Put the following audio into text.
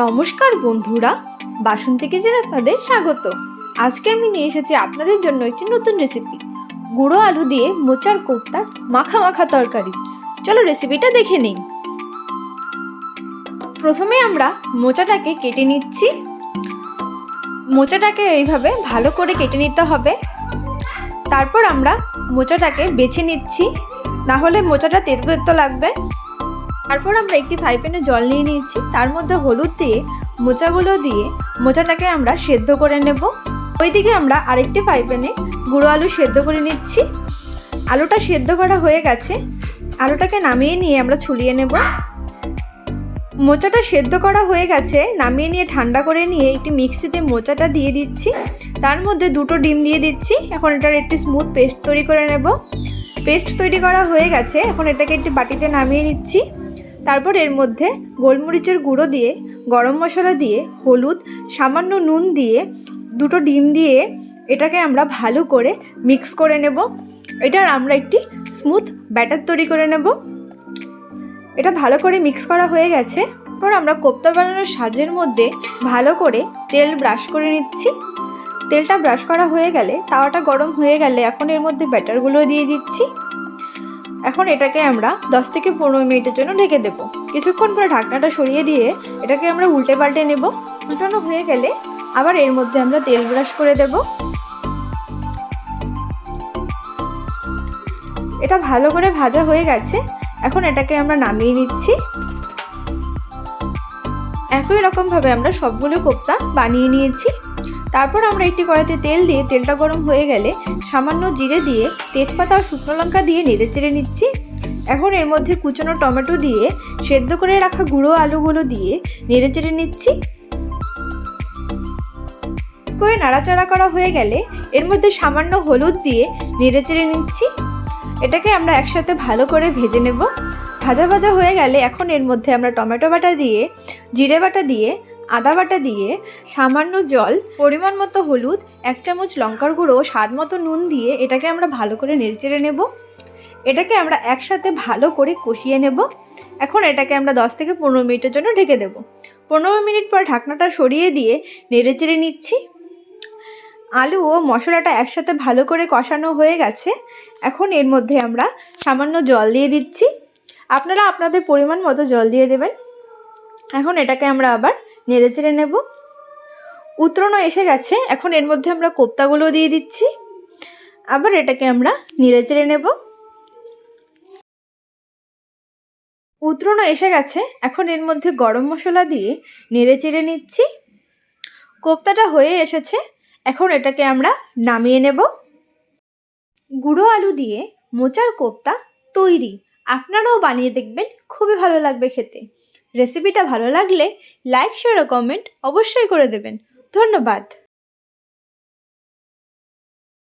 নমস্কার বন্ধুরা, বাসন্তী কিচেনে আপনাদের স্বাগত। আজকে আমি নিয়ে এসেছি আপনাদের জন্য একটি নতুন রেসিপি, গুঁড়ো আলু দিয়ে মোচার কোফতার মাখা মাখা তরকারি। চলো রেসিপিটা দেখে নিই। প্রথমে আমরা মোচাটাকে কেটে নিচ্ছি। মোচাটাকে এইভাবে ভালো করে কেটে নিতে হবে। তারপর আমরা মোচাটাকে বেছে নিচ্ছি, না হলে মোচাটা তেতো তেতো লাগবে। তারপর আমরা একটি ফ্রাই প্যানে জল নিয়ে নিয়েছি, তার মধ্যে হলুদ দিয়ে মোচাগুলো দিয়ে মোচাটাকে আমরা সেদ্ধ করে নেব। ওইদিকে আমরা আরেকটি ফ্রাই প্যানে গুঁড়ো আলু সেদ্ধ করে নিচ্ছি। আলুটা সেদ্ধ করা হয়ে গেছে, আলুটাকে নামিয়ে নিয়ে আমরা ছুলিয়ে নেব। মোচাটা সেদ্ধ করা হয়ে গেছে, নামিয়ে নিয়ে ঠান্ডা করে নিয়ে একটি মিক্সিতে মোচাটা দিয়ে দিচ্ছি। তার মধ্যে দুটো ডিম দিয়ে দিচ্ছি। এখন এটার একটি স্মুথ পেস্ট তৈরি করে নেব। পেস্ট তৈরি করা হয়ে গেছে, এখন এটাকে একটি বাটিতে নামিয়ে নিচ্ছি। তারপর এর মধ্যে গোলমরিচের গুঁড়ো দিয়ে, গরম মশলা দিয়ে, হলুদ, সামান্য নুন দিয়ে, দুটো ডিম দিয়ে এটাকে আমরা ভালো করে মিক্স করে নেব। এটার আমরা একটি স্মুথ ব্যাটার তৈরি করে নেব। এটা ভালো করে মিক্স করা হয়ে গেছে। এরপর আমরা কোফতা বানানোর সাজের মধ্যে ভালো করে তেল ব্রাশ করে নিচ্ছি। তেলটা ব্রাশ করা হয়ে গেলে, তাওয়াটা গরম হয়ে গেলে এখন এর মধ্যে ব্যাটারগুলো দিয়ে দিচ্ছি। এখন এটাকে আমরা 10 থেকে 15 মিনিটের জন্য ঢেকে দেব। কিছুক্ষণ পরে ঢাকনাটা সরিয়ে দিয়ে এটাকে আমরা উল্টে পাল্টে নেব। উল্টানো হয়ে গেলে আবার এর মধ্যে আমরা তেল ব্রাশ করে দেব। এটা ভালো করে ভাজা হয়ে গেছে, এখন এটাকে আমরা নামিয়ে নিচ্ছি। একই রকমভাবে আমরা সবগুলো কোফতা বানিয়ে নিয়েছি। তারপর আমরা একটি কড়াইতে তেল দিয়ে, তেলটা গরম হয়ে গেলে সামান্য জিরে দিয়ে, তেজপাতা আর শুকনো লঙ্কা দিয়ে নেড়ে চেড়ে নিচ্ছি। এখন এর মধ্যে কুচনো টমেটো দিয়ে, সেদ্ধ করে রাখা গুঁড়ো আলুগুলো দিয়ে নেড়ে চেড়ে নিচ্ছি। করে নাড়াচাড়া করা হয়ে গেলে এর মধ্যে সামান্য হলুদ দিয়ে নেড়ে চেড়ে নিচ্ছি। এটাকে আমরা একসাথে ভালো করে ভেজে নেব। ভাজা ভাজা হয়ে গেলে এখন এর মধ্যে আমরা টমেটো বাটা দিয়ে, জিরে বাটা দিয়ে, আদা বাটা দিয়ে, সামান্য জল, পরিমাণ মতো হলুদ, 1 চামচ লঙ্কার গুঁড়ো, স্বাদ মতো নুন দিয়ে এটাকে আমরা ভালো করে নেড়েচেড়ে নেব। এটাকে আমরা একসাথে ভালো করে কষিয়ে নেব। এখন এটাকে আমরা 10 থেকে 15 মিনিটের জন্য ঢেকে দেব। 15 মিনিট পর ঢাকনাটা সরিয়ে দিয়ে নেড়েচেড়ে নিচ্ছি। আলু ও মশলাটা একসাথে ভালো করে কষানো হয়ে গেছে। এখন এর মধ্যে আমরা সামান্য জল দিয়ে দিচ্ছি। আপনারা আপনাদের পরিমাণ মতো জল দিয়ে দেবেন। এখন এটাকে আমরা আবার নেড়েচেড়ে নেব। উতরানো এসে গেছে, এখন এর মধ্যে আমরা কোফতাগুলো দিয়ে দিচ্ছি। আবার এটাকে আমরা নেড়েচেড়ে নেব। উতরানো এসে গেছে, এখন এর মধ্যে গরম মশলা দিয়ে নেড়েচেড়ে নিচ্ছি। কোফতাটা হয়ে এসেছে, এখন এটাকে আমরা নামিয়ে নেব। গুঁড়ো আলু দিয়ে মোচার কোফতা তৈরি। আপনারাও বানিয়ে দেখবেন, খুবই ভালো লাগবে খেতে। রেসিপিটা ভালো লাগলে লাইক, শেয়ার ও কমেন্ট অবশ্যই করে দেবেন। ধন্যবাদ।